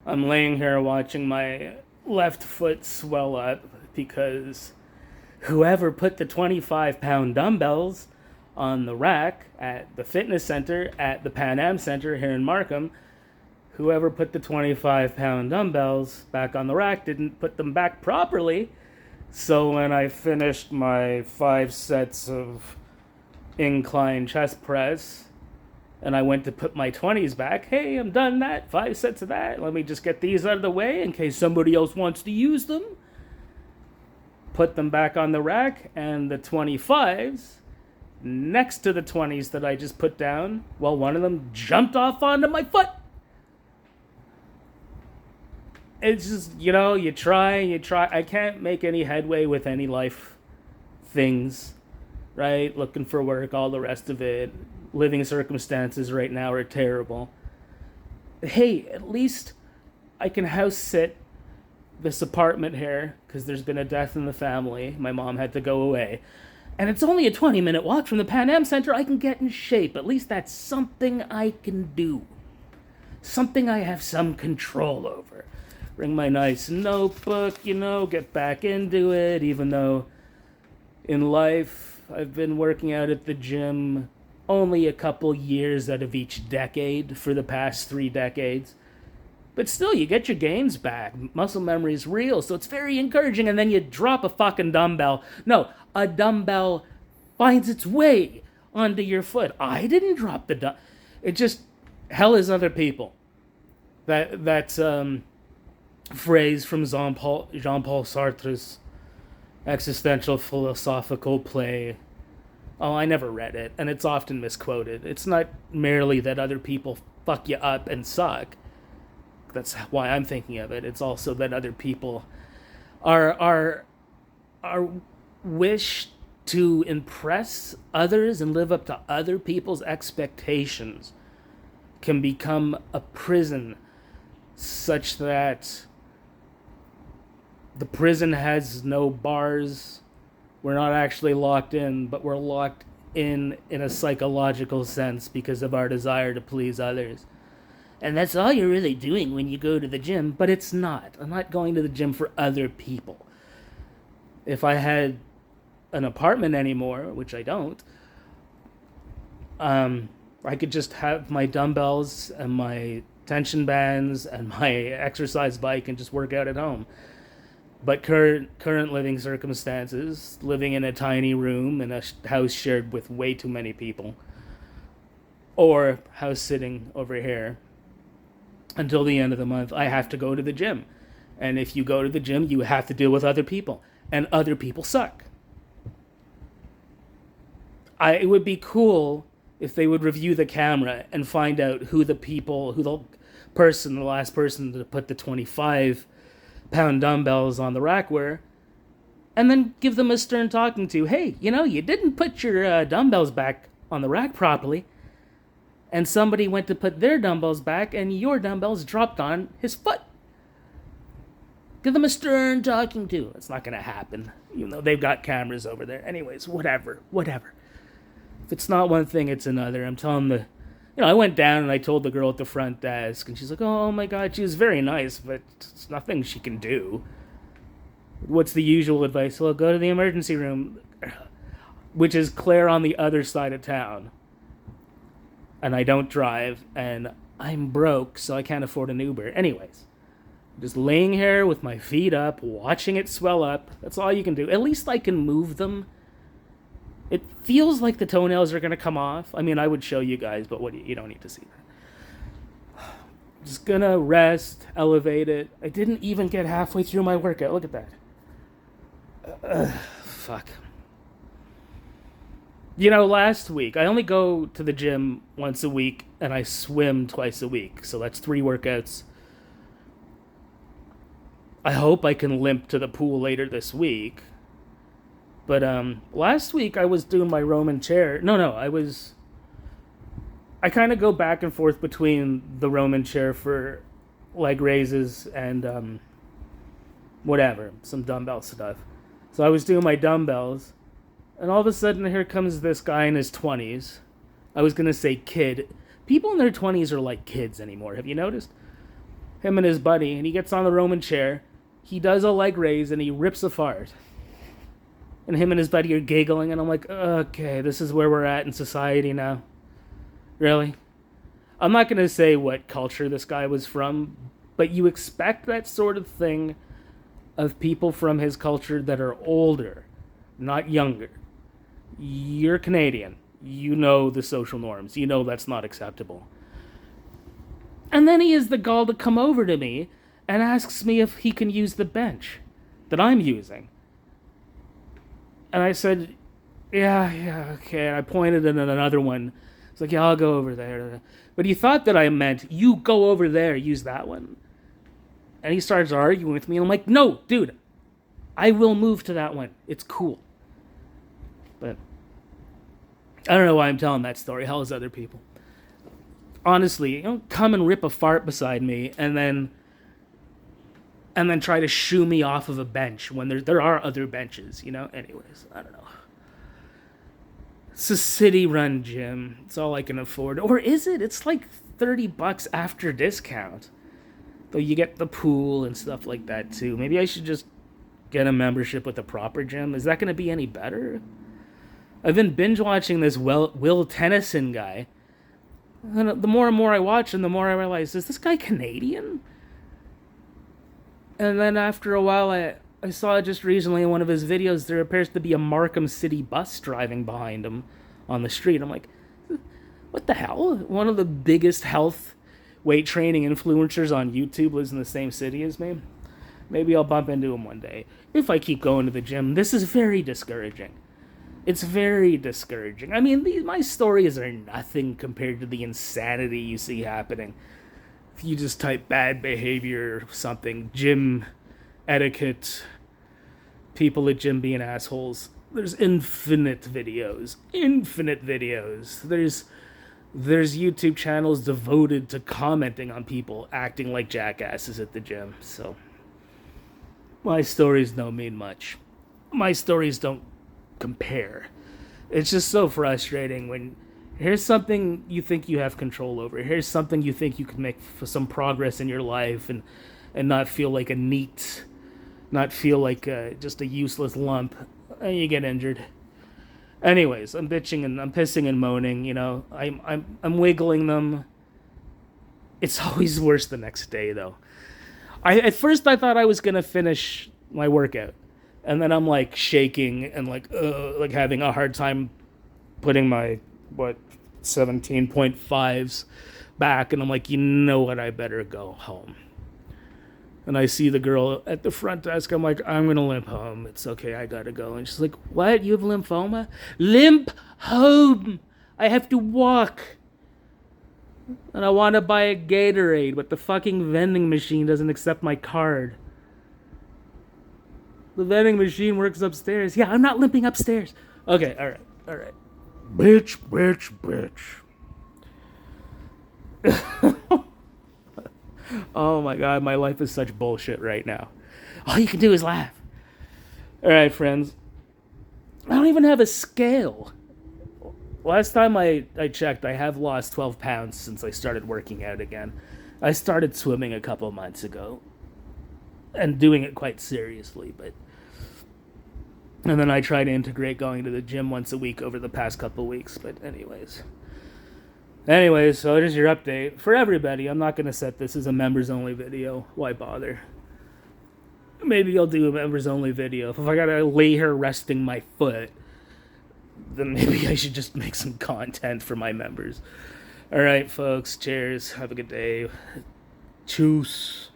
I'm laying here watching my left foot swell up because whoever put the 25-pound dumbbells on the rack at the fitness center at the Pan Am Center here in Markham, whoever put the 25-pound dumbbells back on the rack didn't put them back properly. So when I finished my 5 sets of incline chest press and I went to put my 20s back, hey, I'm done that. 5 sets of that. Let me just get these out of the way in case somebody else wants to use them. Put them back on the rack, and the 25s next to the 20s that I just put down, well, one of them jumped off onto my foot. It's just, you try. I can't make any headway with any life things, right? Looking for work, all the rest of it. Living circumstances right now are terrible. Hey, at least I can house sit this apartment here because there's been a death in the family. My mom had to go away. And it's only a 20-minute walk from the Pan Am Center. I can get in shape. At least that's something I can do. Something I have some control over. Bring my nice notebook, get back into it, even though in life I've been working out at the gym only a couple years out of each decade for the past 3 decades. But still, you get your gains back. Muscle memory is real, so it's very encouraging. And then you drop a fucking dumbbell. No, a dumbbell finds its way onto your foot. I didn't drop the dumbbell. It just, hell is other people. That's phrase from Jean-Paul Sartre's existential philosophical play. Oh, I never read it, and it's often misquoted. It's not merely that other people fuck you up and suck. That's why I'm thinking of it. It's also that other people are wish to impress others and live up to other people's expectations can become a prison such that the prison has no bars. We're not actually locked in, but we're locked in a psychological sense because of our desire to please others. And that's all you're really doing when you go to the gym, but it's not. I'm not going to the gym for other people. If I had an apartment anymore, which I don't, I could just have my dumbbells and my tension bands and my exercise bike and just work out at home. But current living circumstances, living in a tiny room in a house shared with way too many people, or house sitting over here, until the end of the month, I have to go to the gym. And if you go to the gym, you have to deal with other people. And other people suck. It would be cool if they would review the camera and find out who the last person to put the 25-pound dumbbells on the rack were, and then give them a stern talking to. Hey, you didn't put your dumbbells back on the rack properly. And somebody went to put their dumbbells back, and your dumbbells dropped on his foot. Give them a stern talking to. It's not going to happen. They've got cameras over there. Anyways, whatever. If it's not one thing, it's another. I'm telling I went down and I told the girl at the front desk, and she's like, oh my God, she was very nice, but it's nothing she can do. What's the usual advice? Well, go to the emergency room, which is clear on the other side of town. And I don't drive, and I'm broke, so I can't afford an Uber. Anyways, just laying here with my feet up, watching it swell up. That's all you can do. At least I can move them. It feels like the toenails are going to come off. I mean, I would show you guys, but you don't need to see that. Just going to rest, elevate it. I didn't even get halfway through my workout. Look at that. Fuck. Last week, I only go to the gym once a week, and I swim twice a week. So that's 3 workouts. I hope I can limp to the pool later this week. But last week, I was doing my Roman chair. I kind of go back and forth between the Roman chair for leg raises and some dumbbell stuff. So I was doing my dumbbells. And all of a sudden, here comes this guy in his 20s. I was going to say kid. People in their 20s are like kids anymore. Have you noticed? him and his buddy, and he gets on the Roman chair. He does a leg raise, and he rips a fart. And him and his buddy are giggling, and I'm like, okay, this is where we're at in society now. Really? I'm not going to say what culture this guy was from, but you expect that sort of thing of people from his culture that are older, not younger. You're Canadian. You know the social norms. You know that's not acceptable. And then he has the gall to come over to me and asks me if he can use the bench that I'm using. And I said, yeah, okay. And I pointed at another one. It's like, yeah, I'll go over there. But he thought that I meant, you go over there, use that one. And he starts arguing with me. And I'm like, no, dude, I will move to that one. It's cool. But I don't know why I'm telling that story. Hell is other people. Honestly, come and rip a fart beside me and then try to shoo me off of a bench when there are other benches, Anyways, I don't know. It's a city-run gym. It's all I can afford. Or is it? It's like $30 after discount. Though you get the pool and stuff like that too. Maybe I should just get a membership with a proper gym. Is that going to be any better? I've been binge watching this Will Tennyson guy. And the more and more I watch him, the more I realize, is this guy Canadian? And then after a while, I saw just recently in one of his videos, there appears to be a Markham City bus driving behind him on the street. I'm like, what the hell? One of the biggest health weight training influencers on YouTube lives in the same city as me. Maybe I'll bump into him one day. If I keep going to the gym, this is very discouraging. It's very discouraging. I mean, my stories are nothing compared to the insanity you see happening. If you just type bad behavior or something, gym etiquette, people at gym being assholes, there's infinite videos. There's YouTube channels devoted to commenting on people acting like jackasses at the gym. So my stories don't mean much. My stories don't compare. It's just so frustrating when here's something you think you have control over. Here's something you think you can make for some progress in your life and not feel like a neat, not feel like just a useless lump, and you get injured. Anyways, I'm bitching and I'm pissing and moaning. I'm wiggling them. It's always worse the next day though. At first I thought I was gonna finish my workout. And then I'm like shaking and like having a hard time putting my 17.5s back, and I'm like, you know what, I better go home. And I see the girl at the front desk. I'm like, I'm gonna limp home. It's okay, I gotta go. And she's like, what? You have lymphoma? Limp home. I have to walk. And I want to buy a Gatorade, but the fucking vending machine doesn't accept my card. The vending machine works upstairs. Yeah, I'm not limping upstairs. Okay, all right. Bitch. Oh my god, my life is such bullshit right now. All you can do is laugh. All right, friends. I don't even have a scale. Last time I checked, I have lost 12 pounds since I started working out again. I started swimming a couple months ago. And doing it quite seriously, and then I try to integrate going to the gym once a week over the past couple weeks, but anyways, so there's your update. For everybody, I'm not going to set this as a members-only video. Why bother? Maybe I'll do a members-only video. If I gotta lay here resting my foot, then maybe I should just make some content for my members. Alright, folks, cheers. Have a good day. Choose.